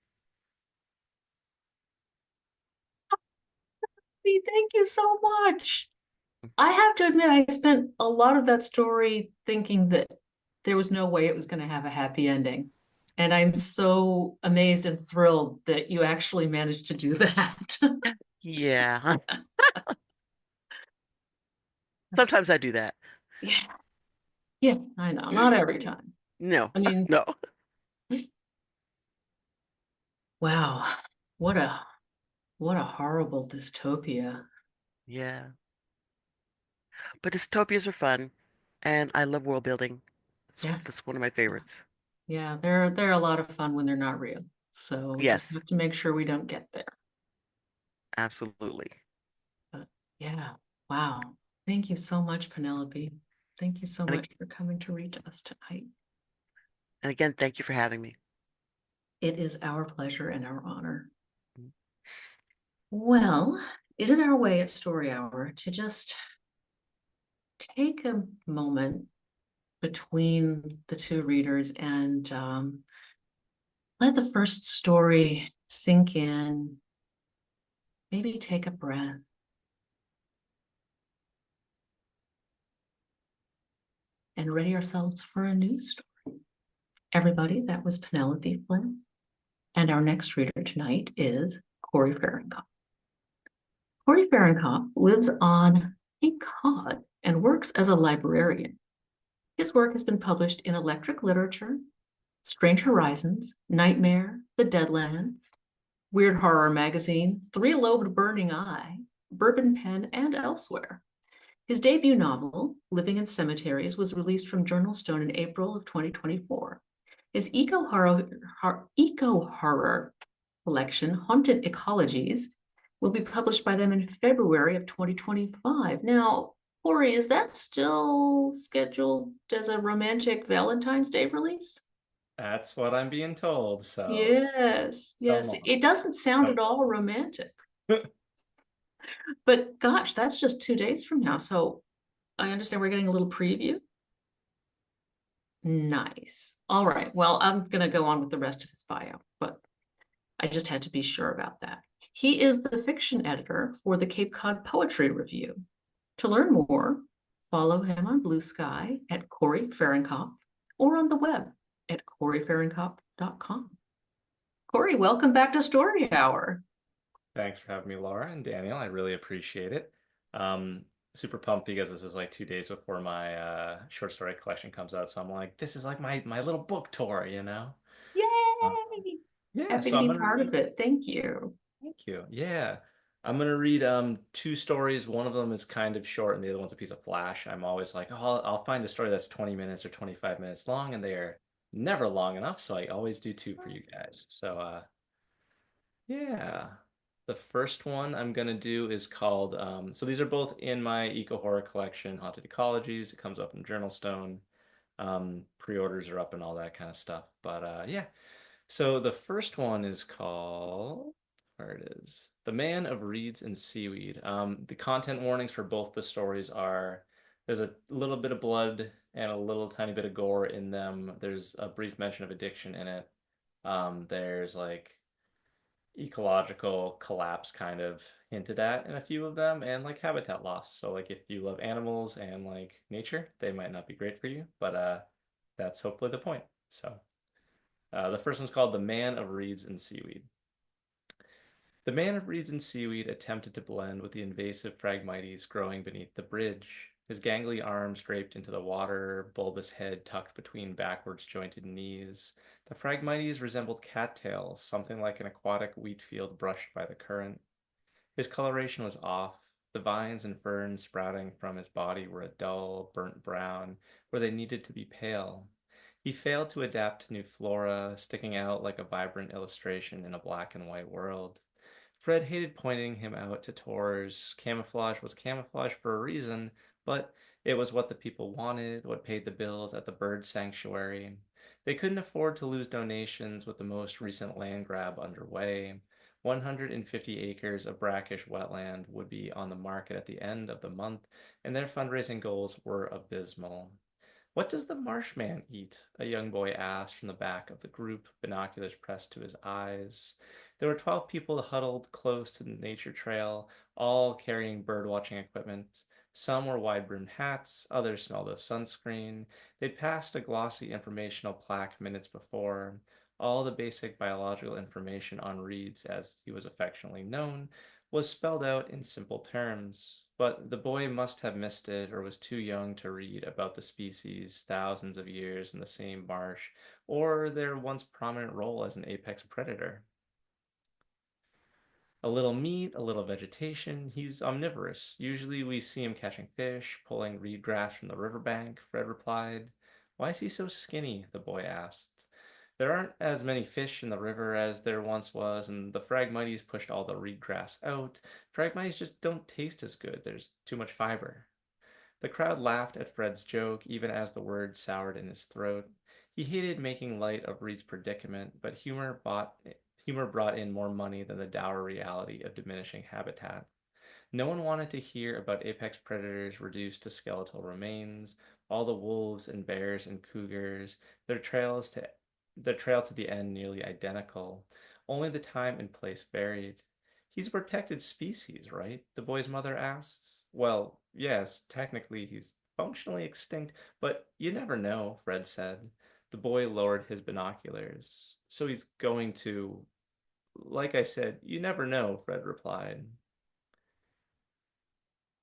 Thank you so much. I have to admit, I spent a lot of that story thinking that there was no way it was going to have a happy ending. And I'm so amazed and thrilled that you actually managed to do that. Yeah, That's, sometimes I do that. yeah, yeah, I know. Not every time. No, I mean, no. wow, what a what a horrible dystopia. Yeah. But dystopias are fun, and I love world building. Yeah, That's one of my yeah, favorites. yeah. They're a lot of fun when they're not real. So we just Yes, have to make sure we don't get there. absolutely. But yeah, wow. Thank you so much, Penelope. Thank you so And, much for coming to read to us tonight. and again, thank you for having me. It is our pleasure and our honor. Well, it is our way at Story Hour to just take a moment between the two readers and let the first story sink in. Maybe take a breath and ready ourselves for a new story. Everybody, that was Penelope Flynn. And our next reader tonight is Corey Farrenkopf. Corey Farrenkopf lives on Cape Cod and works as a librarian. His work has been published in Electric Literature, Strange Horizons, Nightmare, The Deadlands, Weird Horror Magazine, Three-Lobed Burning Eye, Bourbon Pen, and elsewhere. His debut novel, Living in Cemeteries, was released from Journal Stone in April of 2024. His eco-horror collection, Haunted Ecologies, will be published by them in February of 2025. Now, Corey, is that still scheduled as a romantic Valentine's Day release? That's what I'm being told. So Yes, yes. long. It doesn't sound Oh, at all romantic, but gosh, that's just 2 days from now. So I understand we're getting a little preview. Nice. All right. Well, I'm going to go on with the rest of his bio, but I just had to be sure about that. He is the fiction editor for the Cape Cod Poetry Review. To learn more, follow him on Blue Sky at Corey Farrenkopf or on the web at coreyfarrenkopf.com. Corey, welcome back to Story Hour. thanks for having me, Laura and Daniel. I really appreciate it. Um, Super pumped because this is like 2 days before my short story collection comes out. So I'm like, this is like my little book tour, you know? Um, Yay! yeah, Happy so to I'm be gonna part read. of it. Thank you. Thank you. Yeah. I'm gonna read two stories. One of them is kind of short and the other one's a piece of flash. I'm always like, oh, I'll find a story that's 20 minutes or 25 minutes long, and they are never long enough, so I always do two for you guys. So yeah. The first one I'm gonna do is called so these are both in my eco horror collection, Haunted Ecologies. It comes up in Journal Stone. Pre-orders are up and all that kind of stuff. But yeah. So the first one is called where it is. The Man of Reeds and Seaweed. The content warnings for both the stories are there's a little bit of blood and a little tiny bit of gore in them. There's a brief mention of addiction in it. There's like ecological collapse kind of hinted at in a few of them and like habitat loss. So like if you love animals and like nature, they might not be great for you, but that's hopefully the point. So the first one's called The Man of Reeds and Seaweed. The man of reeds and seaweed attempted to blend with the invasive Phragmites growing beneath the bridge, his gangly arms draped into the water, bulbous head tucked between backwards jointed knees. The Phragmites resembled cattails, something like an aquatic wheat field brushed by the current. His coloration was off. The vines and ferns sprouting from his body were a dull, burnt brown, where they needed to be pale. He failed to adapt to new flora, sticking out like a vibrant illustration in a black and white world. Fred hated pointing him out to tours. Camouflage was camouflage for a reason, but it was what the people wanted, what paid the bills at the bird sanctuary. They couldn't afford to lose donations with the most recent land grab underway. 150 acres of brackish wetland would be on the market at the end of the month, and their fundraising goals were abysmal. "What does the Marshman eat?" a young boy asked from the back of the group, binoculars pressed to his eyes. There were 12 people huddled close to the nature trail, all carrying birdwatching equipment. Some wore wide-brimmed hats, others smelled of sunscreen. They'd passed a glossy informational plaque minutes before. All the basic biological information on Reeds, as he was affectionately known, was spelled out in simple terms. But the boy must have missed it or was too young to read about the species thousands of years in the same marsh, or their once prominent role as an apex predator. A little meat, a little vegetation. He's omnivorous. Usually we see him catching fish, pulling reed grass from the riverbank, Fred replied. Why is he so skinny? The boy asked. There aren't as many fish in the river as there once was, and the Phragmites pushed all the reed grass out. Phragmites just don't taste as good. There's too much fiber. The crowd laughed at Fred's joke, even as the words soured in his throat. He hated making light of Reed's predicament, but humor brought in more money than the dour reality of diminishing habitat. No one wanted to hear about apex predators reduced to skeletal remains, all the wolves and bears and cougars, their trails to their trail to the end nearly identical, only the time and place varied. He's a protected species, right? The boy's mother asked. Well, yes, technically he's functionally extinct, but you never know, Fred said. The boy lowered his binoculars. So he's going to. Like I said, you never know, Fred replied.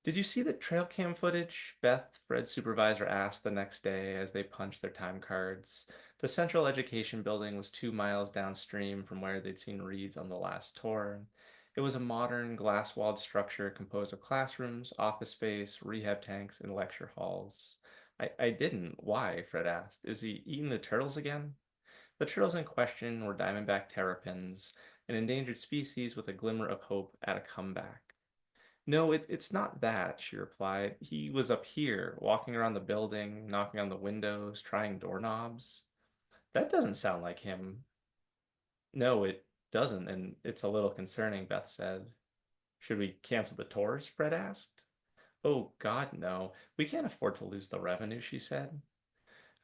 Did you see the trail cam footage? Beth, Fred's supervisor, asked the next day as they punched their time cards. The Central Education Building was 2 miles downstream from where they'd seen Reed's on the last tour. It was a modern, glass-walled structure composed of classrooms, office space, rehab tanks, and lecture halls. I didn't. Why? Fred asked. Is he eating the turtles again? The turtles in question were diamondback terrapins, an endangered species with a glimmer of hope at a comeback. No, it's not that, she replied. He was up here, walking around the building, knocking on the windows, trying doorknobs. That doesn't sound like him. No, it doesn't, and it's a little concerning, Beth said. Should we cancel the tours? Fred asked. Oh, God, no. We can't afford to lose the revenue, she said.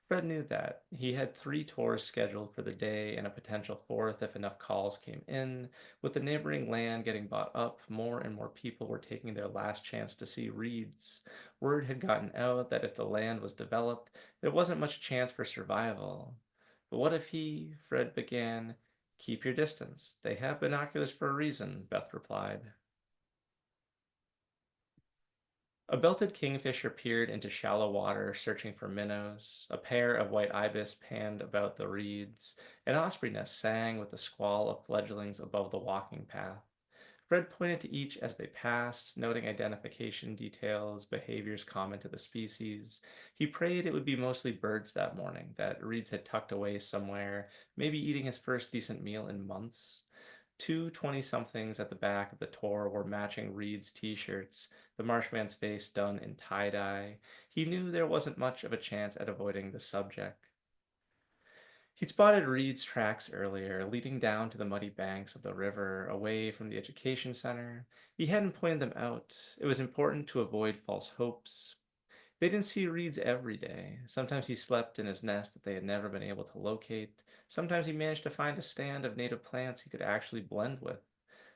Fred knew that. He had 3 tours scheduled for the day and a potential fourth if enough calls came in. With the neighboring land getting bought up, more and more people were taking their last chance to see Reeds. Word had gotten out that if the land was developed, there wasn't much chance for survival. But what if Fred began. Keep your distance. They have binoculars for a reason, Beth replied. A belted kingfisher peered into shallow water, searching for minnows. A pair of white ibis panned about the reeds. An osprey nest sang with a squall of fledglings above the walking path. Fred pointed to each as they passed, noting identification details, behaviors common to the species. He prayed it would be mostly birds that morning, that Reeds had tucked away somewhere, maybe eating his first decent meal in months. Two 20-somethings at the back of the tour wore matching Reed's t-shirts, the marshman's face done in tie-dye. He knew there wasn't much of a chance at avoiding the subject. He'd spotted Reed's tracks earlier, leading down to the muddy banks of the river, away from the education center. He hadn't pointed them out. It was important to avoid false hopes. They didn't see Reeds every day. Sometimes he slept in his nest that they had never been able to locate. Sometimes he managed to find a stand of native plants he could actually blend with.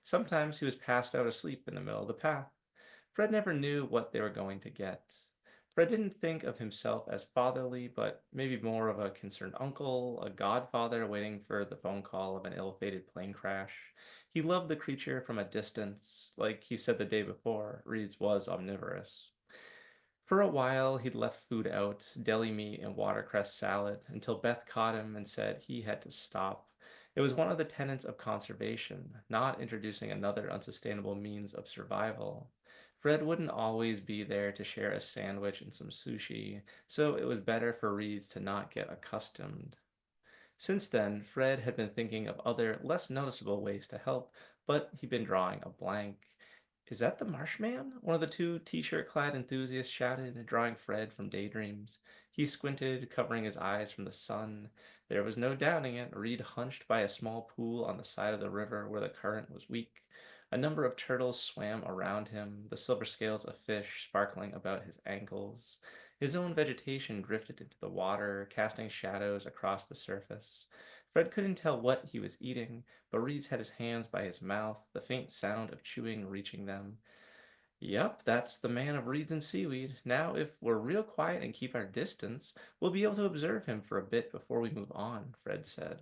Sometimes he was passed out asleep in the middle of the path. Fred never knew what they were going to get. Fred didn't think of himself as fatherly, but maybe more of a concerned uncle, a godfather waiting for the phone call of an ill-fated plane crash. He loved the creature from a distance. Like he said the day before, Reeds was omnivorous. For a while, he'd left food out, deli meat and watercress salad, until Beth caught him and said he had to stop. It was one of the tenets of conservation, not introducing another unsustainable means of survival. Fred wouldn't always be there to share a sandwich and some sushi, so it was better for Reeds to not get accustomed. Since then, Fred had been thinking of other, less noticeable ways to help, but he'd been drawing a blank. Is that the Marshman? One of the two t-shirt clad enthusiasts shouted, drawing Fred from daydreams. He squinted, covering his eyes from the sun. There was no doubting it. Reed hunched by a small pool on the side of the river where the current was weak. A number of turtles swam around him, the silver scales of fish sparkling about his ankles. His own vegetation drifted into the water, casting shadows across the surface. Fred couldn't tell what he was eating, but Reeds had his hands by his mouth, the faint sound of chewing reaching them. Yep, that's the man of reeds and seaweed. Now, if we're real quiet and keep our distance, we'll be able to observe him for a bit before we move on, Fred said.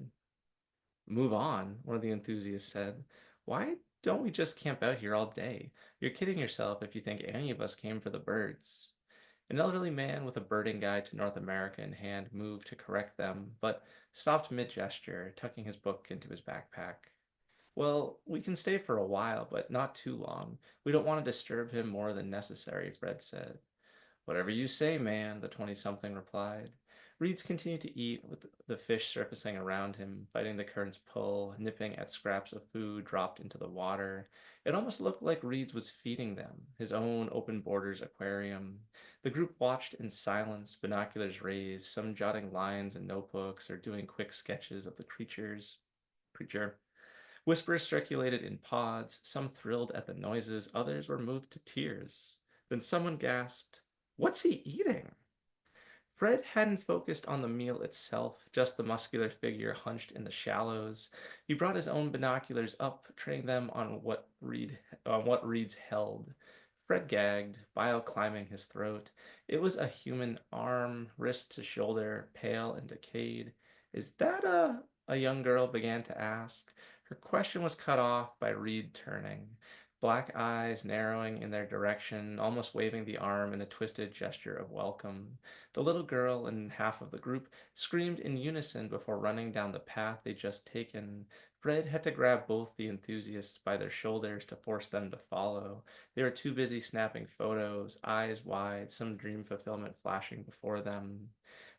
Move on, one of the enthusiasts said. Why don't we just camp out here all day? You're kidding yourself if you think any of us came for the birds. An elderly man with a birding guide to North America in hand moved to correct them, but stopped mid-gesture, tucking his book into his backpack. Well, we can stay for a while, but not too long. We don't want to disturb him more than necessary, Fred said. Whatever you say, man, the 20-something replied. Reeds continued to eat, with the fish surfacing around him, fighting the current's pull, nipping at scraps of food dropped into the water. It almost looked like Reeds was feeding them, his own open borders aquarium. The group watched in silence, binoculars raised, some jotting lines in notebooks or doing quick sketches of the creature. Whispers circulated in pods, some thrilled at the noises, others were moved to tears. Then someone gasped, "What's he eating?" Fred hadn't focused on the meal itself, just the muscular figure hunched in the shallows. He brought his own binoculars up, training them on what Reeds held. Fred gagged, bile climbing his throat. It was a human arm, wrist to shoulder, pale and decayed. "Is that a young girl began to ask. Her question was cut off by Reed turning, black eyes narrowing in their direction, almost waving the arm in a twisted gesture of welcome. The little girl and half of the group screamed in unison before running down the path they'd just taken. Fred had to grab both the enthusiasts by their shoulders to force them to follow. They were too busy snapping photos, eyes wide, some dream fulfillment flashing before them.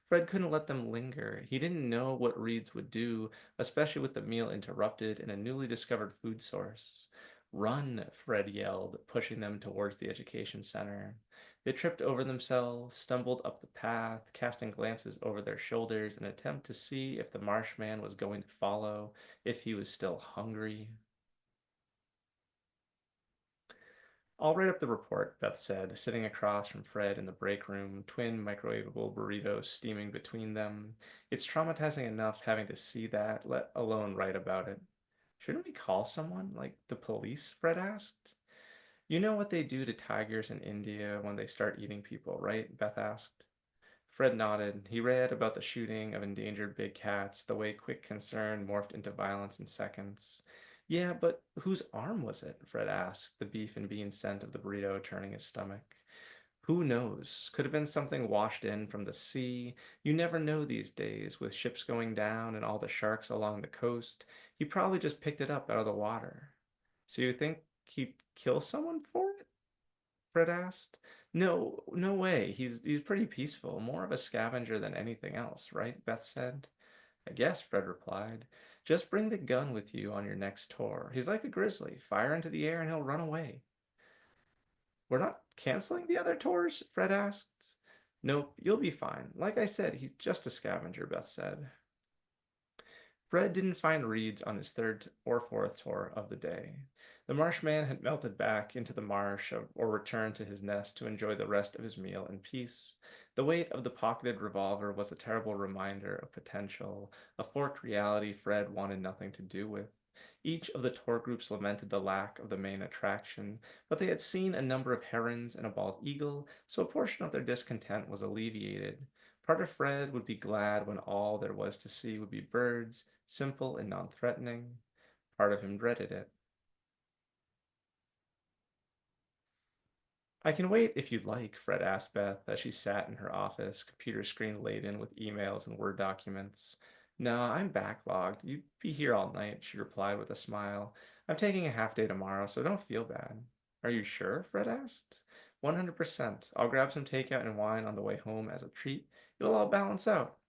Fred couldn't let them linger. He didn't know what Reeds would do, especially with the meal interrupted and a newly discovered food source. "Run!" Fred yelled, pushing them towards the education center. They tripped over themselves, stumbled up the path, casting glances over their shoulders in an attempt to see if the marshman was going to follow, if he was still hungry. "I'll write up the report," Beth said, sitting across from Fred in the break room, twin microwavable burritos steaming between them. "It's traumatizing enough having to see that, let alone write about it." "Shouldn't we call someone, like the police?" Fred asked. "You know what they do to tigers in India when they start eating people, right?" Beth asked. Fred nodded. He read about the shooting of endangered big cats, the way quick concern morphed into violence in seconds. "Yeah, but whose arm was it?" Fred asked, the beef and bean scent of the burrito turning his stomach. "Who knows? Could have been something washed in from the sea. You never know these days, with ships going down and all the sharks along the coast. He probably just picked it up out of the water." "So you think he'd kill someone for it?" Fred asked. "No, no way. He's pretty peaceful, more of a scavenger than anything else, right?" Beth said. "I guess," Fred replied. "Just bring the gun with you on your next tour. He's like a grizzly. Fire into the air and he'll run away." "We're not canceling the other tours?" Fred asked. "Nope, you'll be fine. Like I said, he's just a scavenger," Beth said. Fred didn't find Reeds on his third or fourth tour of the day. The marshman had melted back into the marsh or returned to his nest to enjoy the rest of his meal in peace. The weight of the pocketed revolver was a terrible reminder of potential, a forked reality Fred wanted nothing to do with. Each of the tour groups lamented the lack of the main attraction, but they had seen a number of herons and a bald eagle, so a portion of their discontent was alleviated. Part of Fred would be glad when all there was to see would be birds, simple and non-threatening. Part of him dreaded it. "I can wait if you'd like," Fred asked Beth as she sat in her office, computer screen laden with emails and Word documents. "No, I'm backlogged. You'd be here all night," she replied with a smile. "I'm taking a half day tomorrow, so don't feel bad." "Are you sure?" Fred asked. 100%. I'll grab some takeout and wine on the way home as a treat. It'll all balance out."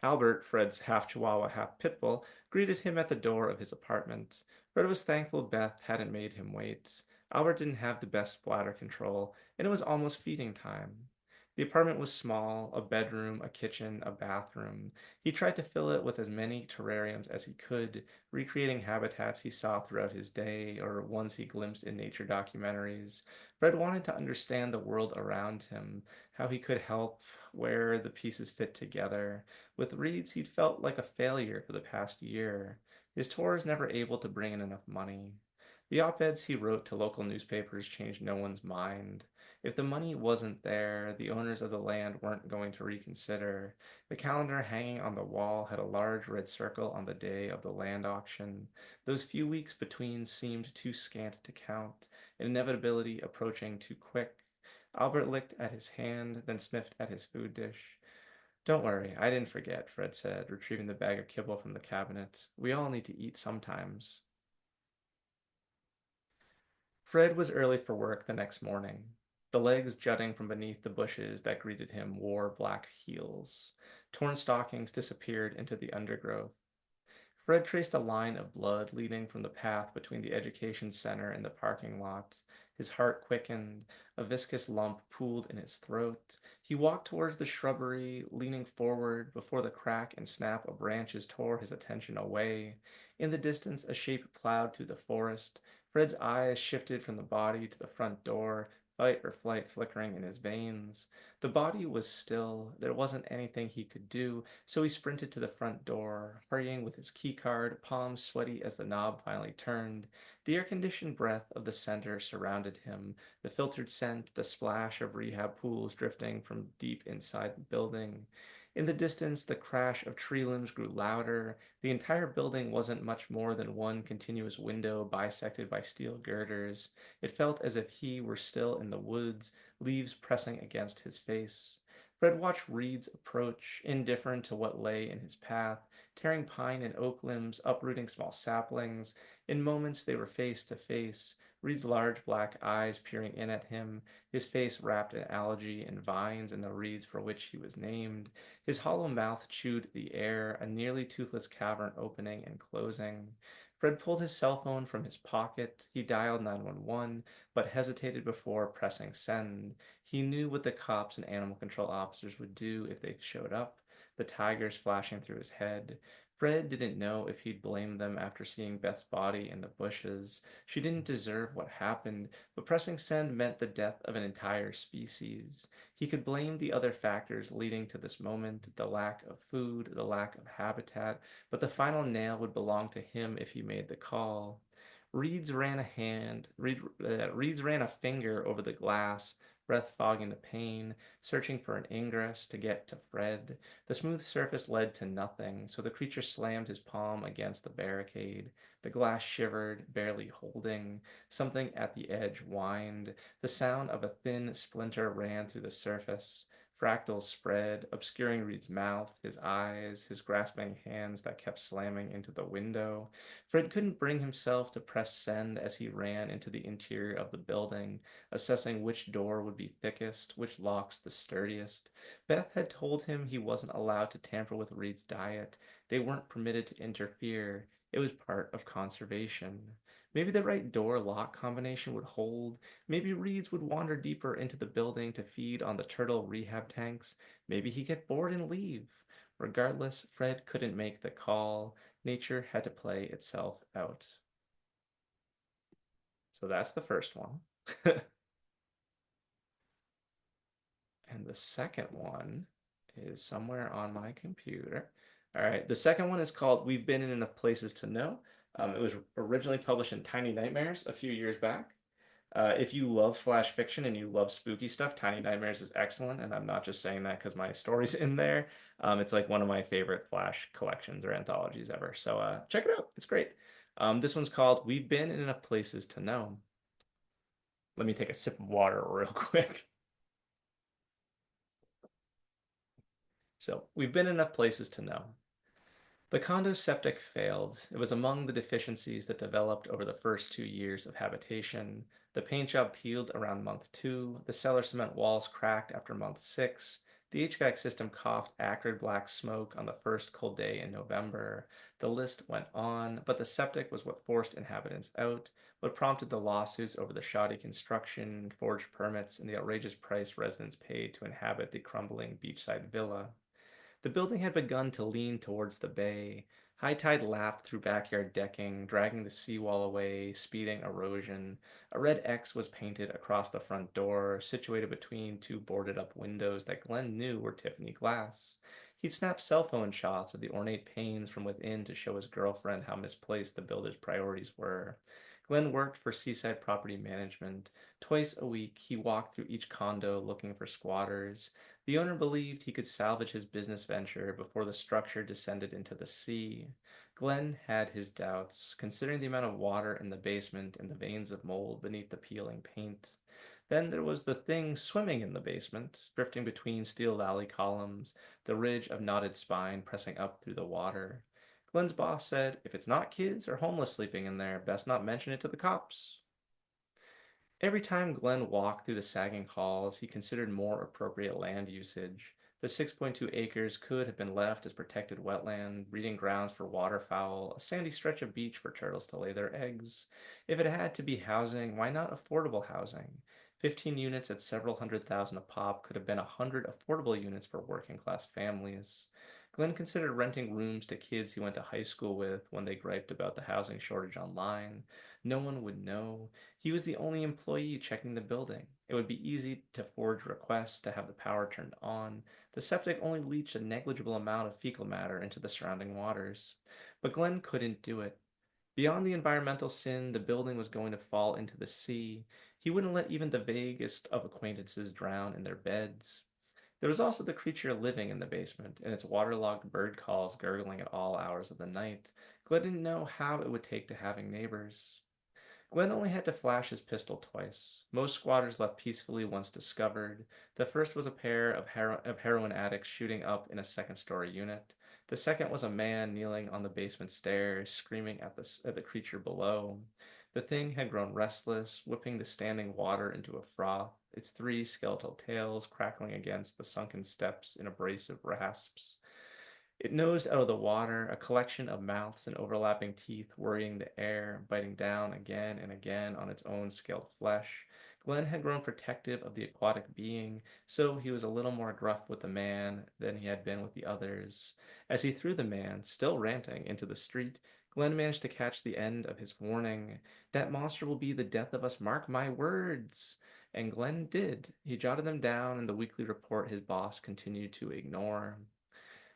Albert, Fred's half Chihuahua, half pit bull, greeted him at the door of his apartment. Fred was thankful Beth hadn't made him wait. Albert didn't have the best bladder control, and it was almost feeding time. The apartment was small, a bedroom, a kitchen, a bathroom. He tried to fill it with as many terrariums as he could, recreating habitats he saw throughout his day or ones he glimpsed in nature documentaries. Fred wanted to understand the world around him, how he could help, where the pieces fit together. With Reeds, he'd felt like a failure for the past year. His tour was never able to bring in enough money. The op-eds he wrote to local newspapers changed no one's mind. If the money wasn't there, the owners of the land weren't going to reconsider. The calendar hanging on the wall had a large red circle on the day of the land auction. Those few weeks between seemed too scant to count, inevitability approaching too quick. Albert licked at his hand, then sniffed at his food dish. Don't worry, I didn't forget, Fred said, retrieving the bag of kibble from the cabinet. We all need to eat sometimes. Fred was early for work the next morning. The legs jutting from beneath the bushes that greeted him wore black heels. Torn stockings disappeared into the undergrowth. Fred traced a line of blood leading from the path between the education center and the parking lot. His heart quickened. A viscous lump pooled in his throat. He walked towards the shrubbery, leaning forward before the crack and snap of branches tore his attention away. In the distance, a shape plowed through the forest. Fred's eyes shifted from the body to the front door, fight or flight flickering in his veins. The body was still. There wasn't anything he could do, so he sprinted to the front door, hurrying with his keycard, palms sweaty as the knob finally turned. The air-conditioned breath of the center surrounded him, the filtered scent, the splash of rehab pools drifting from deep inside the building. In the distance, the crash of tree limbs grew louder. The entire building wasn't much more than one continuous window bisected by steel girders. It felt as if he were still in the woods, leaves pressing against his face. Fred watched reeds approach, indifferent to what lay in his path, tearing pine and oak limbs, uprooting small saplings. In moments they were face to face, Reed's large black eyes peering in at him, his face wrapped in algae and vines and the reeds for which he was named. His hollow mouth chewed the air, a nearly toothless cavern opening and closing. Fred pulled his cell phone from his pocket. He dialed 911, but hesitated before pressing send. He knew what the cops and animal control officers would do if they showed up, the tigers flashing through his head. Fred didn't know if he'd blame them after seeing Beth's body in the bushes. She didn't deserve what happened, but pressing send meant the death of an entire species. He could blame the other factors leading to this moment, the lack of food, the lack of habitat, but the final nail would belong to him if he made the call. Reeds ran a finger over the glass, breath fogging the pane, searching for an ingress to get to Fred. The smooth surface led to nothing, so the creature slammed his palm against the barricade. The glass shivered, barely holding. Something at the edge whined. The sound of a thin splinter ran through the surface. Fractals spread, obscuring Reed's mouth, his eyes, his grasping hands that kept slamming into the window. Fred couldn't bring himself to press send as he ran into the interior of the building, assessing which door would be thickest, which locks the sturdiest. Beth had told him he wasn't allowed to tamper with Reed's diet. They weren't permitted to interfere. It was part of conservation. Maybe the right door lock combination would hold. Maybe Reeds would wander deeper into the building to feed on the turtle rehab tanks. Maybe he'd get bored and leave. Regardless, Fred couldn't make the call. Nature had to play itself out. So that's the first one. And the second one is somewhere on my computer. All right, the second one is called We've Been in Enough Places to Know. It was originally published in Tiny Nightmares a few years back. If you love flash fiction and you love spooky stuff, Tiny Nightmares is excellent, and I'm not just saying that because my story's in there. It's like one of my favorite flash collections or anthologies ever. So check it out. It's great. This one's called We've Been in Enough Places to Know. Let me take a sip of water real quick. So, we've been in enough places to know. The condo septic failed. It was among the deficiencies that developed over the first 2 years of habitation. The paint job peeled around month 2. The cellar cement walls cracked after month 6. The HVAC system coughed acrid black smoke on the first cold day in November. The list went on, but the septic was what forced inhabitants out, what prompted the lawsuits over the shoddy construction, forged permits, and the outrageous price residents paid to inhabit the crumbling beachside villa. The building had begun to lean towards the bay. High tide lapped through backyard decking, dragging the seawall away, speeding erosion. A red X was painted across the front door, situated between two boarded up windows that Glenn knew were Tiffany glass. He'd snapped cell phone shots of the ornate panes from within to show his girlfriend how misplaced the builder's priorities were. Glenn worked for Seaside Property Management. Twice a week, he walked through each condo looking for squatters. The owner believed he could salvage his business venture before the structure descended into the sea. Glenn had his doubts, considering the amount of water in the basement and the veins of mold beneath the peeling paint. Then there was the thing swimming in the basement, drifting between Steel Valley columns, the ridge of knotted spine pressing up through the water. Glenn's boss said, if it's not kids or homeless sleeping in there, best not mention it to the cops. Every time Glenn walked through the sagging halls, he considered more appropriate land usage. The 6.2 acres could have been left as protected wetland, breeding grounds for waterfowl, a sandy stretch of beach for turtles to lay their eggs. If it had to be housing, why not affordable housing? 15 units at several $100,000 a pop could have been 100 affordable units for working class families. Glenn considered renting rooms to kids he went to high school with when they griped about the housing shortage online. No one would know. He was the only employee checking the building. It would be easy to forge requests to have the power turned on. The septic only leached a negligible amount of fecal matter into the surrounding waters. But Glenn couldn't do it. Beyond the environmental sin, the building was going to fall into the sea. He wouldn't let even the vaguest of acquaintances drown in their beds. There was also the creature living in the basement, and its waterlogged bird calls gurgling at all hours of the night. Glenn didn't know how it would take to having neighbors. Glenn only had to flash his pistol twice. Most squatters left peacefully once discovered. The first was a pair of heroin addicts shooting up in a second-story unit. The second was a man kneeling on the basement stairs, screaming at the creature below. The thing had grown restless, whipping the standing water into a froth, its three skeletal tails crackling against the sunken steps in abrasive rasps. It nosed out of the water, a collection of mouths and overlapping teeth worrying the air, biting down again and again on its own scaled flesh. Glenn had grown protective of the aquatic being, so he was a little more gruff with the man than he had been with the others. As he threw the man, still ranting, into the street, Glenn managed to catch the end of his warning. That monster will be the death of us, mark my words. And Glenn did. He jotted them down in the weekly report his boss continued to ignore.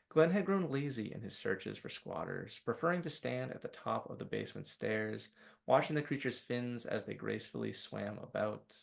Glenn had grown lazy in his searches for squatters, preferring to stand at the top of the basement stairs, watching the creature's fins as they gracefully swam about.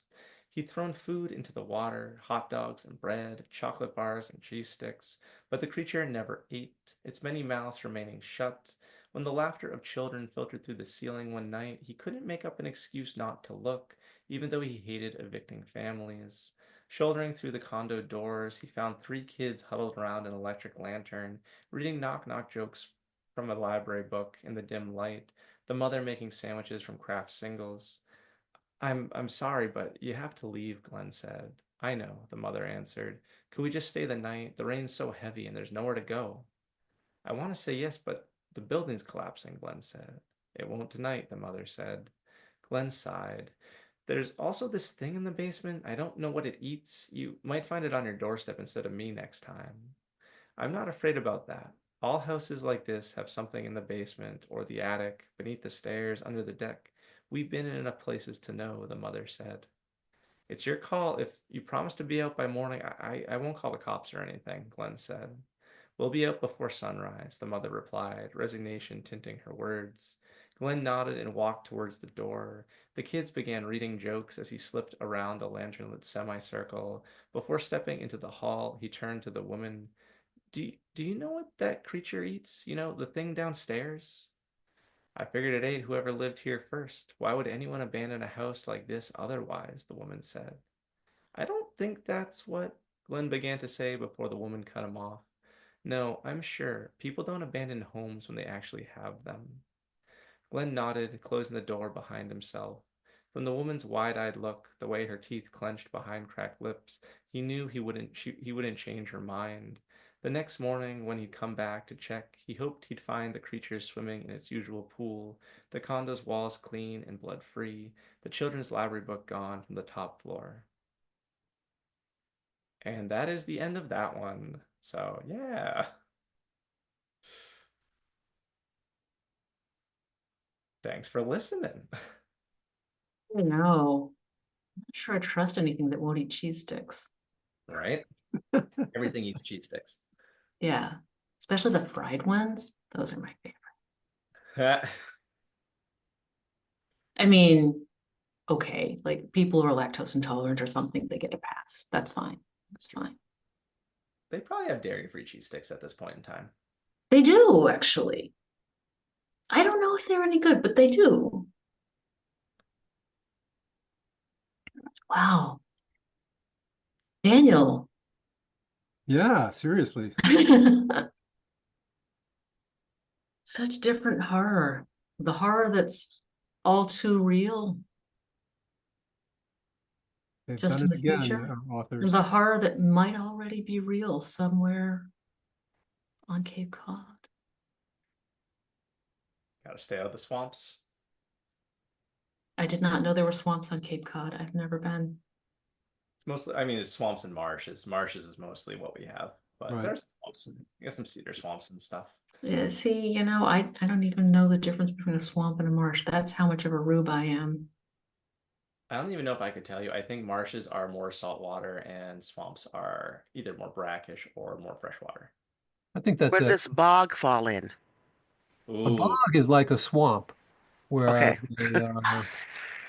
He'd thrown food into the water, hot dogs and bread, chocolate bars and cheese sticks, but the creature never ate, its many mouths remaining shut. When the laughter of children filtered through the ceiling one night, he couldn't make up an excuse not to look, even though he hated evicting families. Shouldering through the condo doors, he found three kids huddled around an electric lantern, reading knock-knock jokes from a library book in the dim light, the mother making sandwiches from craft singles. I'm sorry, but you have to leave, Glenn said. I know, the mother answered. Could we just stay the night? The rain's so heavy and there's nowhere to go. I want to say yes, but the building's collapsing, Glenn said. It won't tonight, the mother said. Glenn sighed. There's also this thing in the basement. I don't know what it eats. You might find it on your doorstep instead of me next time. I'm not afraid about that. All houses like this have something in the basement or the attic, beneath the stairs, under the deck. We've been in enough places to know, the mother said. It's your call. If you promise to be out by morning, I won't call the cops or anything, Glenn said. We'll be out before sunrise, the mother replied, resignation tinting her words. Glenn nodded and walked towards the door. The kids began reading jokes as he slipped around the lantern-lit semicircle. Before stepping into the hall, he turned to the woman. Do you know what that creature eats? You know, the thing downstairs? I figured it ate whoever lived here first. Why would anyone abandon a house like this otherwise? The woman said. I don't think that's what Glenn began to say before the woman cut him off. No, I'm sure. People don't abandon homes when they actually have them. Glenn nodded, closing the door behind himself. From the woman's wide-eyed look, the way her teeth clenched behind cracked lips, he knew he wouldn't change her mind. The next morning, when he'd come back to check, he hoped he'd find the creature swimming in its usual pool, the condo's walls clean and blood-free, the children's library book gone from the top floor. And that is the end of that one. So, yeah. Thanks for listening. I know. I'm not sure I trust anything that won't eat cheese sticks. Right? Everything eats cheese sticks. Yeah, especially the fried ones. Those are my favorite. I mean, okay, like people who are lactose intolerant or something, they get a pass. That's fine. That's fine. They probably have dairy-free cheese sticks at this point in time. They do, actually. I don't know if they're any good, but they do. Wow. Daniel. Yeah, seriously. Such different horror. The horror that's all too real, They've just done in it the again, future. our authors. The horror that might already be real somewhere on Cape Cod. Gotta stay out of the swamps. I did not know there were swamps on Cape Cod. I've never been. It's mostly, I mean, it's swamps and marshes. Marshes is mostly what we have, but Right. there's swamps. You got some cedar swamps and stuff. Yeah, see, you know, I don't even know the difference between a swamp and a marsh. That's how much of a rube I am. I don't even know if I could tell you. I think marshes are more saltwater and swamps are either more brackish or more freshwater. I think that's Where it. does bog fall in? A Ooh, bog is like a swamp, whereas Okay. a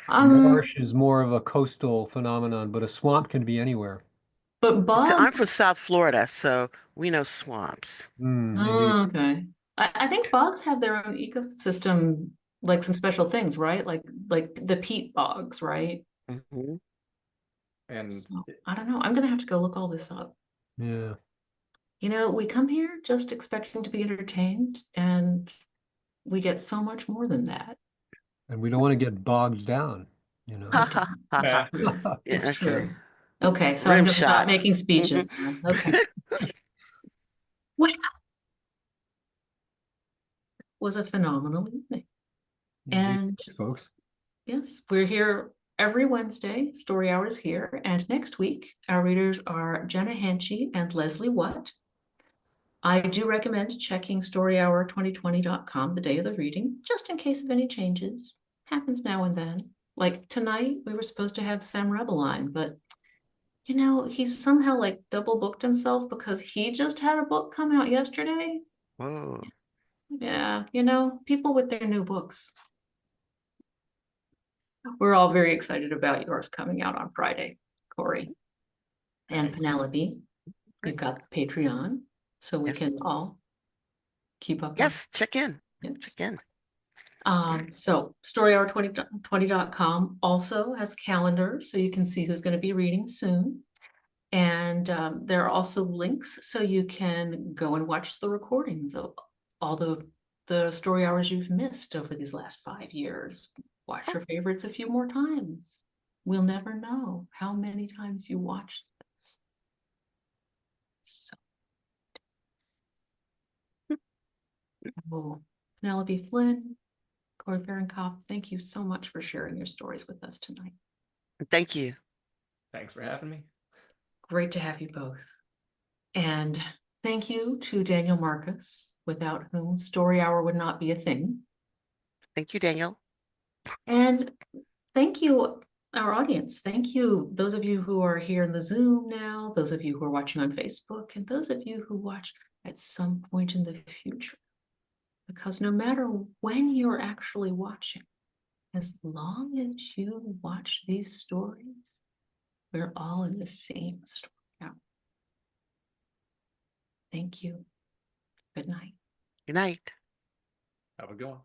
Um, marsh is more of a coastal phenomenon, but a swamp can be anywhere. but See, I'm bogs, from South Florida, so we know swamps. Indeed. oh, okay. I think bogs have their own ecosystem, like some special things, right? Like the peat bogs, right? Hmm. and So I don't know. I'm gonna have to go look all this up. Yeah. You know, we come here just expecting to be entertained, and we get so much more than that. And we don't want to get bogged down, you know. We don't. It's Yeah. true. Yeah, It's okay. true. Okay, so I'm Rim gonna stop shot. making Hmm. speeches then. Okay. What was a phenomenal evening. Indeed. And Thanks, folks. yes, we're here every Wednesday. Story Hour is here. And next week, our readers are Jenna Hanchy and Leslie Watt. I do recommend checking storyhour2020.com the day of the reading, just in case of any changes. Happens now and then. Like tonight, we were supposed to have Sam Rebeline, but you know, he's somehow like double booked himself because he just had a book come out yesterday. Whoa. Yeah, you know, people with their new books. We're all very excited about yours coming out on Friday, Corey and Thanks. Penelope. You've Great. got the Patreon, so we Yes. can all keep up on Yes, check in. it. Check in. So storyhour2020.com also has a calendar, so you can see who's going to be reading soon. And there are also links so you can go and watch the recordings of all the story hours you've missed over these last 5 years. Watch your favorites a few more times. We'll never know how many times you watched this. So, Penelope Flynn, Corey Farrenkopf, thank you so much for sharing your stories with us tonight. Thank you. Thanks for having me. Great to have you both. And thank you to Daniel Marcus, without whom Story Hour would not be a thing. Thank you, Daniel. And thank you, our audience. Thank you, those of you who are here in the Zoom now, those of you who are watching on Facebook, and those of you who watch at some point in the future. Because no matter when you're actually watching, as long as you watch these stories, we're all in the same story now. Thank you. Good night. Good night. Have a good one.